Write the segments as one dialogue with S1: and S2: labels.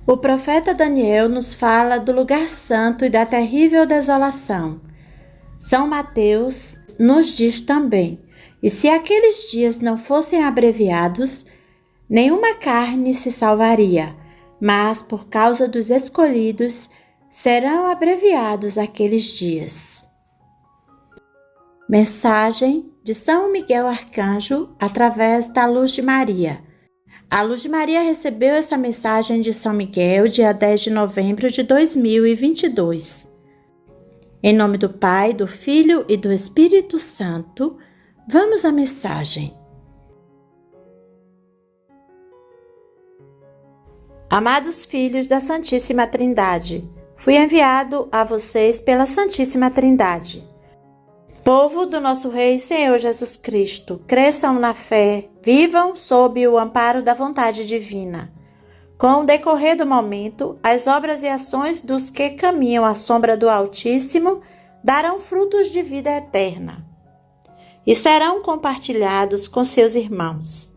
S1: O profeta Daniel nos fala do lugar santo e da terrível desolação. São Mateus nos diz também: e se aqueles dias não fossem abreviados, nenhuma carne se salvaria, mas por causa dos escolhidos serão abreviados aqueles dias. Mensagem de São Miguel Arcanjo através da Luz de Maria. A Luz de Maria recebeu essa mensagem de São Miguel dia 10 de novembro de 2022. Em nome do Pai, do Filho e do Espírito Santo, vamos à mensagem. Amados filhos da Santíssima Trindade, fui enviado a vocês pela Santíssima Trindade. Povo do nosso Rei Senhor Jesus Cristo, cresçam na fé, vivam sob o amparo da vontade divina. Com o decorrer do momento, as obras e ações dos que caminham à sombra do Altíssimo darão frutos de vida eterna e serão compartilhados com seus irmãos.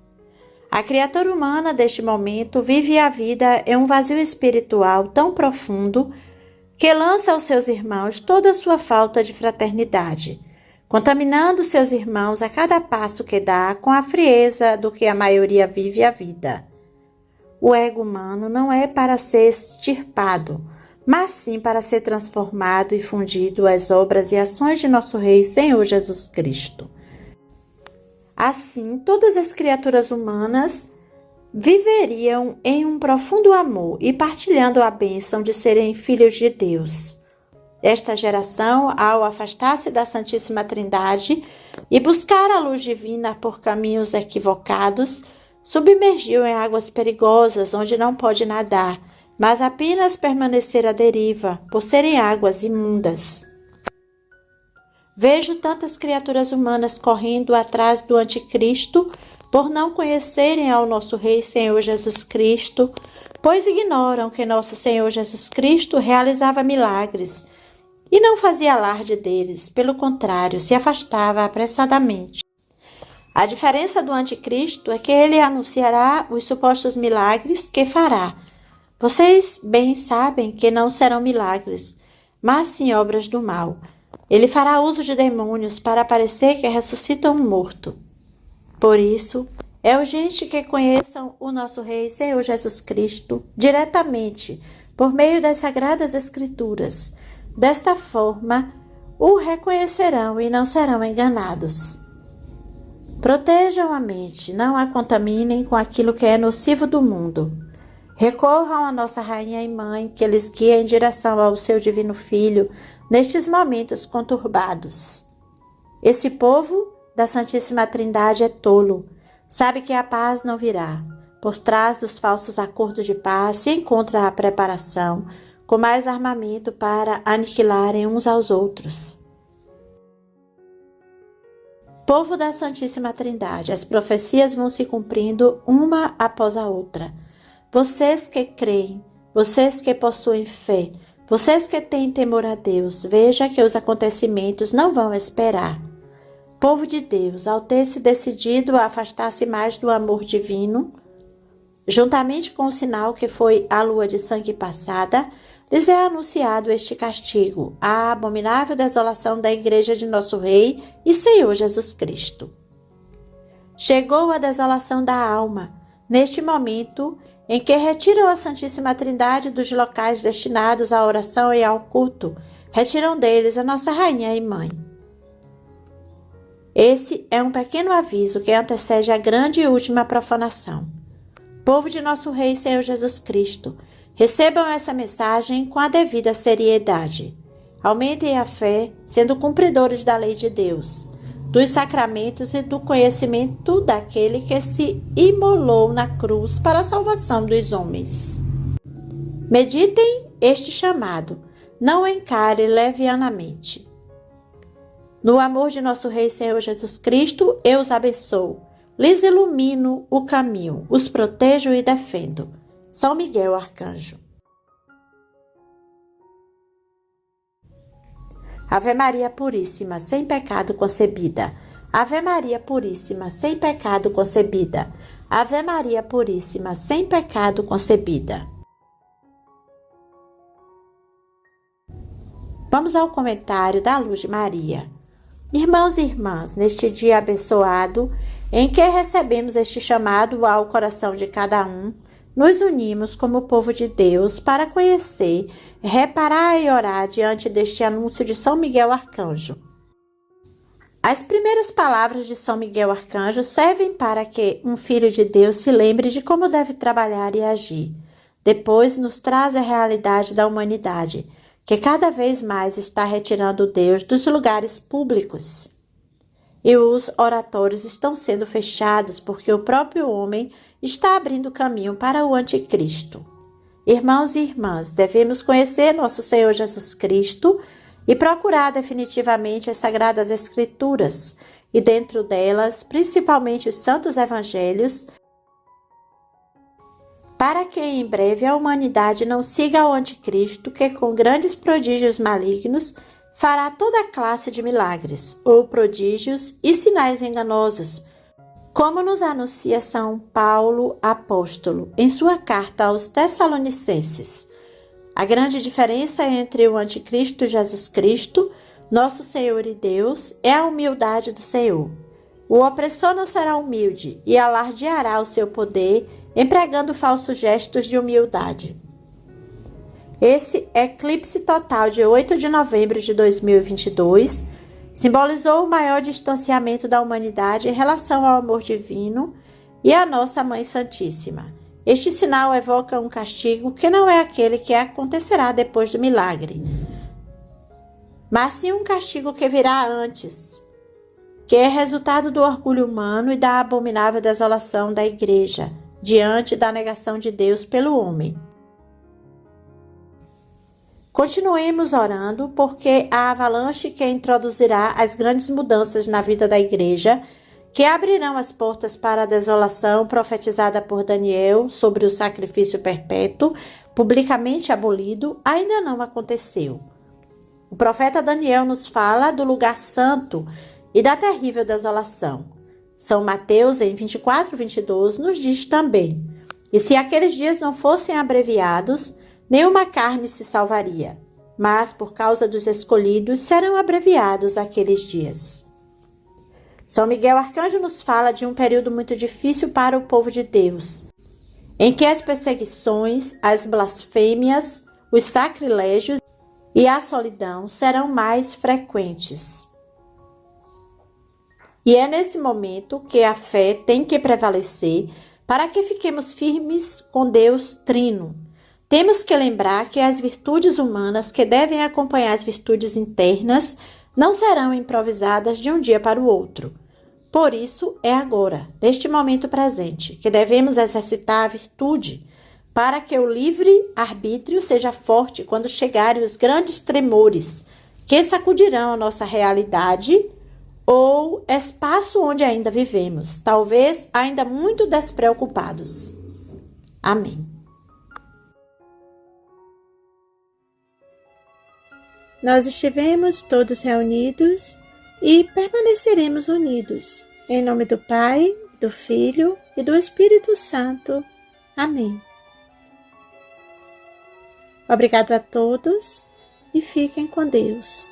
S1: A criatura humana deste momento vive a vida em um vazio espiritual tão profundo que lança aos seus irmãos toda a sua falta de fraternidade, contaminando seus irmãos a cada passo que dá com a frieza do que a maioria vive a vida. O ego humano não é para ser extirpado, mas sim para ser transformado e fundido às obras e ações de nosso Rei Senhor Jesus Cristo. Assim, todas as criaturas humanas viveriam em um profundo amor e partilhando a bênção de serem filhos de Deus. Esta geração, ao afastar-se da Santíssima Trindade e buscar a luz divina por caminhos equivocados, submergiu em águas perigosas onde não pode nadar, mas apenas permanecer à deriva, por serem águas imundas. Vejo tantas criaturas humanas correndo atrás do Anticristo por não conhecerem ao nosso Rei Senhor Jesus Cristo, pois ignoram que nosso Senhor Jesus Cristo realizava milagres e não fazia alarde deles, pelo contrário, se afastava apressadamente. A diferença do Anticristo é que ele anunciará os supostos milagres que fará. Vocês bem sabem que não serão milagres, mas sim obras do mal. Ele fará uso de demônios para parecer que ressuscita um morto. Por isso, é urgente que conheçam o nosso Rei Senhor Jesus Cristo diretamente, por meio das Sagradas Escrituras. Desta forma, o reconhecerão e não serão enganados. Protejam a mente, não a contaminem com aquilo que é nocivo do mundo. Recorram à nossa Rainha e Mãe, que lhes guia em direção ao seu Divino Filho nestes momentos conturbados. Esse povo da Santíssima Trindade é tolo, sabe que a paz não virá. Por trás dos falsos acordos de paz se encontra a preparação, com mais armamento para aniquilarem uns aos outros. Povo da Santíssima Trindade, as profecias vão se cumprindo uma após a outra. Vocês que creem, vocês que possuem fé, vocês que têm temor a Deus, veja que os acontecimentos não vão esperar. Povo de Deus, ao ter se decidido a afastar-se mais do amor divino, juntamente com o sinal que foi a lua de sangue passada, lhes é anunciado este castigo, a abominável desolação da Igreja de nosso Rei e Senhor Jesus Cristo. Chegou a desolação da alma, neste momento em que retiram a Santíssima Trindade dos locais destinados à oração e ao culto, retiram deles a nossa Rainha e Mãe. Esse é um pequeno aviso que antecede a grande e última profanação. Povo de nosso Rei Senhor Jesus Cristo, recebam essa mensagem com a devida seriedade. Aumentem a fé, sendo cumpridores da lei de Deus, dos sacramentos e do conhecimento daquele que se imolou na cruz para a salvação dos homens. Meditem este chamado, não o encare levianamente. No amor de nosso Rei Senhor Jesus Cristo, eu os abençoo, lhes ilumino o caminho, os protejo e defendo. São Miguel Arcanjo. Ave Maria Puríssima, sem pecado concebida. Ave Maria Puríssima, sem pecado concebida. Ave Maria Puríssima, sem pecado concebida. Vamos ao comentário da Luz de Maria. Irmãos e irmãs, neste dia abençoado, em que recebemos este chamado ao coração de cada um, nos unimos como povo de Deus para conhecer, reparar e orar diante deste anúncio de São Miguel Arcanjo. As primeiras palavras de São Miguel Arcanjo servem para que um filho de Deus se lembre de como deve trabalhar e agir. Depois nos traz a realidade da humanidade, que cada vez mais está retirando Deus dos lugares públicos. E os oratórios estão sendo fechados porque o próprio homem está abrindo caminho para o anticristo. Irmãos e irmãs, devemos conhecer nosso Senhor Jesus Cristo e procurar definitivamente as Sagradas Escrituras, e dentro delas, principalmente os Santos Evangelhos, para que em breve a humanidade não siga o anticristo que com grandes prodígios malignos fará toda classe de milagres, ou prodígios e sinais enganosos, como nos anuncia São Paulo apóstolo em sua carta aos Tessalonicenses. A grande diferença entre o anticristo e Jesus Cristo, nosso Senhor e Deus, é a humildade do Senhor. O opressor não será humilde e alardeará o seu poder empregando falsos gestos de humildade. Esse eclipse total de 8 de novembro de 2022 simbolizou o maior distanciamento da humanidade em relação ao amor divino e à nossa Mãe Santíssima. Este sinal evoca um castigo que não é aquele que acontecerá depois do milagre, mas sim um castigo que virá antes, que é resultado do orgulho humano e da abominável desolação da Igreja, diante da negação de Deus pelo homem. Continuemos orando, porque a avalanche que introduzirá as grandes mudanças na vida da Igreja, que abrirão as portas para a desolação profetizada por Daniel sobre o sacrifício perpétuo, publicamente abolido, ainda não aconteceu. O profeta Daniel nos fala do lugar santo e da terrível desolação. São Mateus, em 24:22, nos diz também: e se aqueles dias não fossem abreviados, nenhuma carne se salvaria, mas por causa dos escolhidos serão abreviados aqueles dias. São Miguel Arcanjo nos fala de um período muito difícil para o povo de Deus, em que as perseguições, as blasfêmias, os sacrilégios e a solidão serão mais frequentes. E é nesse momento que a fé tem que prevalecer para que fiquemos firmes com Deus Trino. Temos que lembrar que as virtudes humanas que devem acompanhar as virtudes internas não serão improvisadas de um dia para o outro. Por isso, é agora, neste momento presente, que devemos exercitar a virtude, para que o livre-arbítrio seja forte quando chegarem os grandes tremores que sacudirão a nossa realidade ou espaço onde ainda vivemos, talvez ainda muito despreocupados. Amém.
S2: Nós estivemos todos reunidos e permaneceremos unidos. Em nome do Pai, do Filho e do Espírito Santo. Amém. Obrigado a todos e fiquem com Deus.